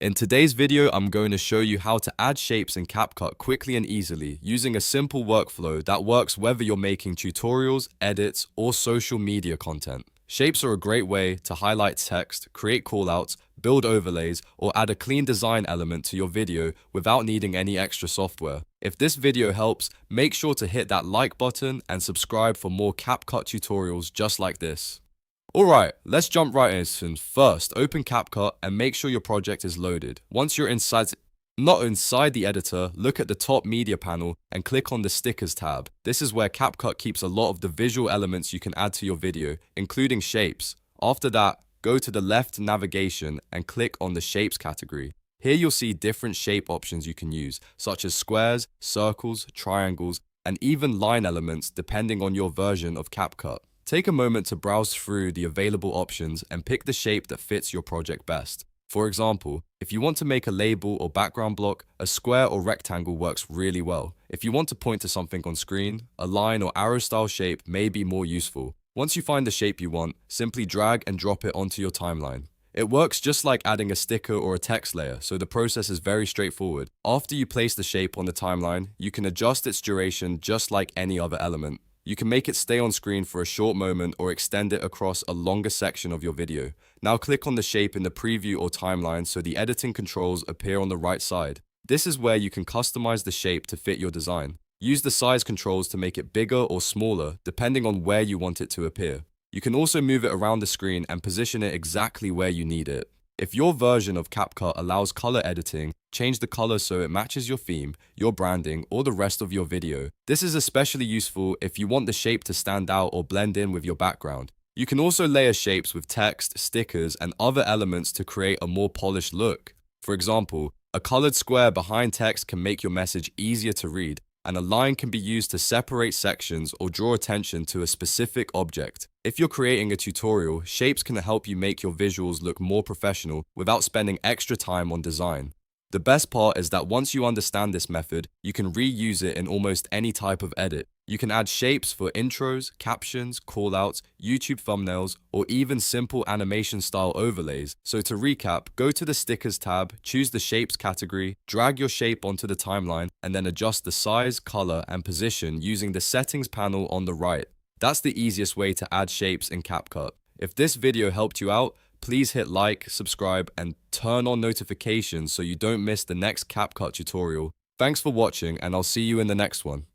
In today's video, I'm going to show you how to add shapes in CapCut quickly and easily using a simple workflow that works whether you're making tutorials, edits, or social media content. Shapes are a great way to highlight text, create callouts, build overlays, or add a clean design element to your video without needing any extra software. If this video helps, make sure to hit that like button and subscribe for more CapCut tutorials just like this. Alright, let's jump right in. First, open CapCut and make sure your project is loaded. Once you're not inside the editor, look at the top media panel and click on the stickers tab. This is where CapCut keeps a lot of the visual elements you can add to your video, including shapes. After that, go to the left navigation and click on the shapes category. Here you'll see different shape options you can use, such as squares, circles, triangles, and even line elements depending on your version of CapCut. Take a moment to browse through the available options and pick the shape that fits your project best. For example, if you want to make a label or background block, a square or rectangle works really well. If you want to point to something on screen, a line or arrow style shape may be more useful. Once you find the shape you want, simply drag and drop it onto your timeline. It works just like adding a sticker or a text layer, so the process is very straightforward. After you place the shape on the timeline, you can adjust its duration just like any other element. You can make it stay on screen for a short moment or extend it across a longer section of your video. Now click on the shape in the preview or timeline so the editing controls appear on the right side. This is where you can customize the shape to fit your design. Use the size controls to make it bigger or smaller depending on where you want it to appear. You can also move it around the screen and position it exactly where you need it. If your version of CapCut allows color editing, change the color so it matches your theme, your branding, or the rest of your video. This is especially useful if you want the shape to stand out or blend in with your background. You can also layer shapes with text, stickers, and other elements to create a more polished look. For example, a colored square behind text can make your message easier to read, and a line can be used to separate sections or draw attention to a specific object. If you're creating a tutorial, shapes can help you make your visuals look more professional without spending extra time on design. The best part is that once you understand this method, you can reuse it in almost any type of edit. You can add shapes for intros, captions, callouts, YouTube thumbnails, or even simple animation style overlays. So to recap, go to the stickers tab, choose the shapes category, drag your shape onto the timeline, and then adjust the size, color, and position using the settings panel on the right. That's the easiest way to add shapes in CapCut. If this video helped you out, please hit like, subscribe, and turn on notifications so you don't miss the next CapCut tutorial. Thanks for watching, and I'll see you in the next one.